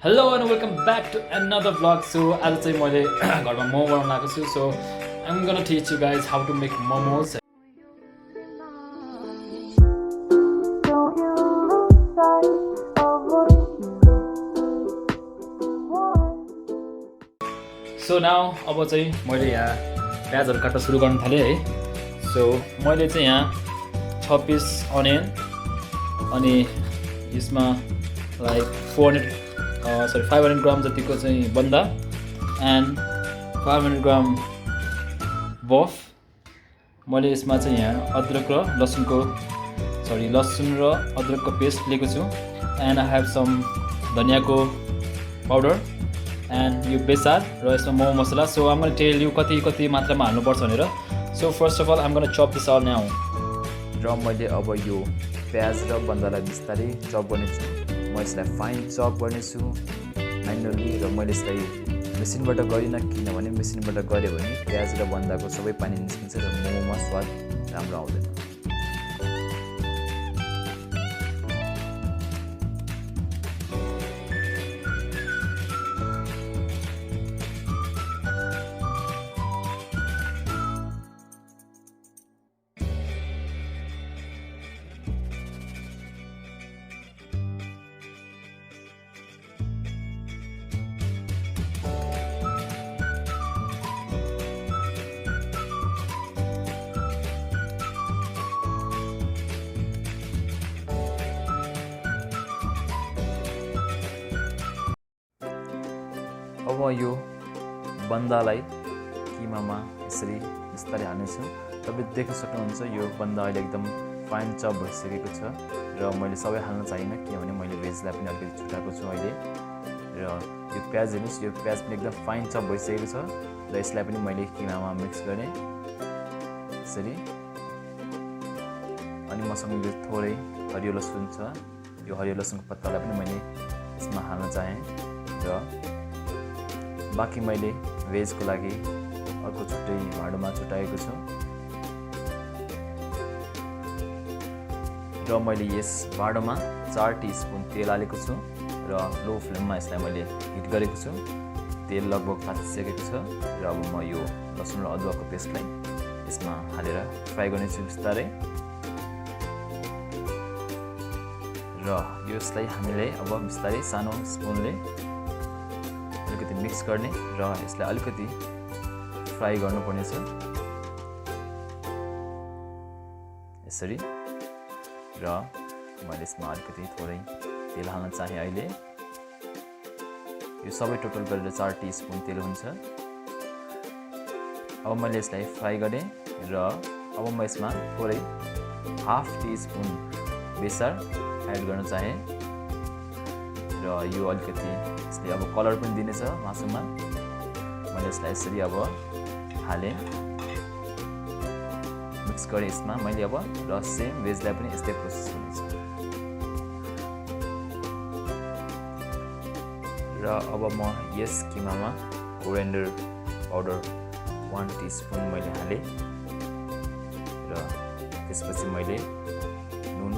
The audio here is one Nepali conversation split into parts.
Hello and welcome back to another vlog. So आज चाहिँ मैले घरमा मोमो बनाउन आएको छु. So I'm gonna teach you guys how to make momos. So now अब चाहिँ मैले यहाँ प्याजहरु काट्न सुरु गर्न थाले है. So मैले चाहिँ यहाँ 6 पिस अनियन अनि यसमा like 500 ग्राम जतिको चाहिँ बन्दा एन्ड 500 ग्राम बफ. मैले यसमा चाहिँ यहाँ अदरक र लसुन र अदरकको पेस्ट लिएको छु. एन्ड आई हेभ सम धनियाको पाउडर एन्ड यो बेसार र यसमा momo masala. So I'm gonna tell you कति मात्रामा हाल्नुपर्छ भनेर. So first of all I'm gonna chop this all now. र मैले अब यो प्याज र बन्दालाई बिस्तारै चप गर्नेछु. म यसलाई फाइन चप गर्नेछु फाइनली. र मैले यसलाई मेसिनबाट गरिनँ किनभने मेसिनबाट गऱ्यो भने प्याज र बन्दाको सबै पानी निस्किन्छ र मोमोमा स्वाद राम्रो आउँदैन. अब यो बन्दालाई किमामा यसरी बिस्तारै हाल्नेछु. तपाईँ देख्न सक्नुहुन्छ यो बन्दा अहिले एकदम फाइन चप भइसकेको छ र मैले सबै हाल्न चाहिनँ किनभने मैले भेजलाई पनि अलिकति छुटाएको छु अहिले. र यो प्याज हेर्नुहोस्, यो प्याज पनि एकदम फाइन चप भइसकेको छ र यसलाई पनि मैले किमामा मिक्स गरेँ यसरी. अनि मसँग यो थोरै हरियो लसुन छ, यो हरियो लसुनको पत्तालाई पनि मैले यसमा हाल्न चाहेँ. र बाँकी मैले भेजको लागि अर्को छुट्टै भाँडोमा छुट्याएको छु. र मैले यस भाँडोमा 4 टीस्पुन तेल हालेको छु र लो फ्लेममा यसलाई मैले हिट गरेको छु. तेल लगभग तातिसकेको छ र अब म यो लसुन र अदुवाको पेस्टलाई यसमा हालेर फ्राई गर्नेछु बिस्तारै. र यसलाई हामीले अब बिस्तारै सानो स्पुनले अलिकति मिक्स गर्ने र यसलाई अलिकति फ्राई गर्नुपर्नेछ यसरी. र मैले यसमा अलिकति थोरै तेल हाल्न चाहेँ अहिले. यो सबै टोटल गरेर 4 टीस्पुन तेल हुन्छ. अब मैले यसलाई फ्राई गरेँ र अब म यसमा थोरै हाफ टीस्पुन बेसार एड गर्न चाहेँ. र यो अलिकति यसले अब कलर पनि दिनेछ मासुमा. मैले यसलाई यसरी अब हालेँ, मिक्स गरेँ यसमा मैले अब. र सेम भेजलाई पनि यस्तै प्रोसेस हुनेछ. र अब म यस किमामा कोरिएन्डर पाउडर 1 टीस्पुन मैले हालेँ. र त्यसपछि मैले नुन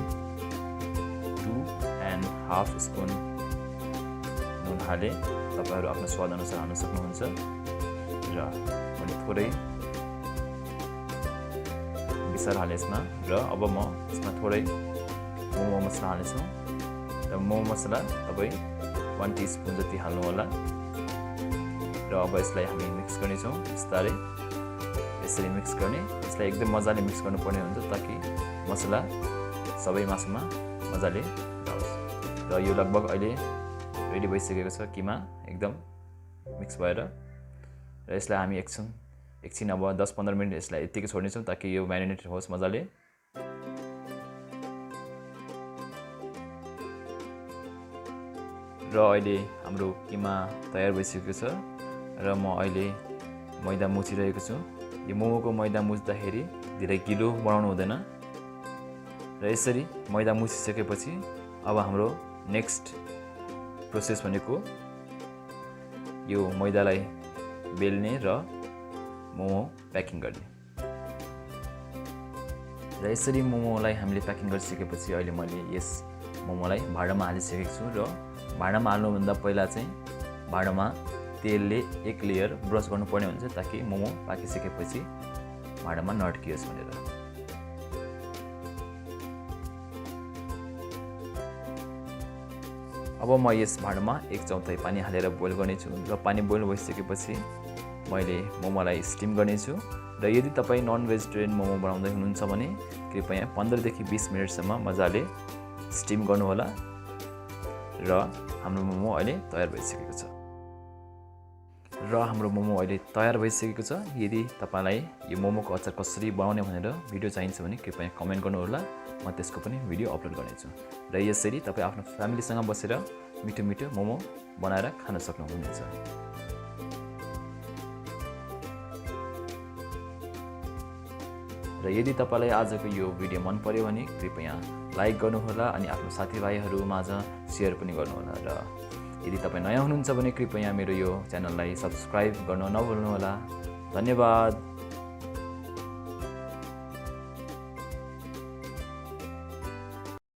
2.5 स्पुन नुन हालेँ. तपाईँहरू आफ्नो स्वादअनुसार हाल्न सक्नुहुन्छ. र मैले थोरै बेसार हालेँ यसमा. र अब म यसमा थोरै मोमो मसला हाल्नेछु. र मोमो मसला तपाईँ 1 टीस्पुन जति हाल्नु होला. र अब यसलाई हामी मिक्स गर्नेछौँ बिस्तारै यसरी मिक्स गर्ने. यसलाई एकदम मजाले मिक्स गर्नुपर्ने हुन्छ ताकि मसला सबै मासुमा मजाले जाओस्. र यो लगभग अहिले रेडी भइसकेको छ किमा एकदम मिक्स भएर. र यसलाई हामी एकछिन अब 10-15 मिनट यसलाई यत्तिकै छोड्नेछौँ ताकि यो म्यारिनेट होस् मजाले. र अहिले हाम्रो किमा तयार भइसकेको छ र म अहिले मैदा मुछिरहेको छु. यो मोमोको मैदा मुछ्दाखेरि धेरै गिलो बनाउनु हुँदैन. र यसरी मैदा मुछिसकेपछि अब हाम्रो नेक्स्ट प्रोसेस भनेको यो मैदालाई बेल्ने र मोमो प्याकिङ गर्ने. र यसरी मोमोलाई हामीले प्याकिङ गरिसकेपछि अहिले मैले यस मोमोलाई भाँडामा हालिसकेको छु र भाँडामा हाल्नुभन्दा पहिला चाहिँ भाँडामा तेलले एक लेयर ब्रस गर्नुपर्ने हुन्छ ताकि मोमो पाकिसकेपछि भाँडामा नअड्कियोस् भनेर। अब म यस भाँडामा 1/4 पानी हालेर बोइल गर्नेछु र पानी बोइल भइसकेपछि मैले मोमोलाई स्टिम गर्नेछु। र यदि तपाईँ नन भेजिटेरियन मोमो बनाउँदै हुनुहुन्छ भने कृपया 15 देखि 20 मिनटसम्म मजाले स्टिम गर्नुहोला। र हाम्रो मोमो अहिले तयार भइसकेको छ। यदि तपाईँलाई यो मोमोको अचार कसरी बनाउने भनेर भिडियो चाहिन्छ भने कृपया कमेन्ट गर्नुहोला, म त्यसको पनि भिडियो अपलोड गर्नेछु। र यसरी तपाईँ आफ्नो फ्यामिलीसँग बसेर मिठो मिठो मोमो बनाएर खान सक्नुहुनेछ। र यदि तपाईँलाई आजको यो भिडियो मन पर्यो भने कृपया लाइक गर्नुहोला अनि आफ्नो साथीभाइहरू माझ सेयर पनि गर्नुहोला। र यदि तपाईँ नयाँ हुनुहुन्छ भने कृपया मेरो यो च्यानललाई सब्सक्राइब गर्न नभुल्नुहोला। धन्यवाद।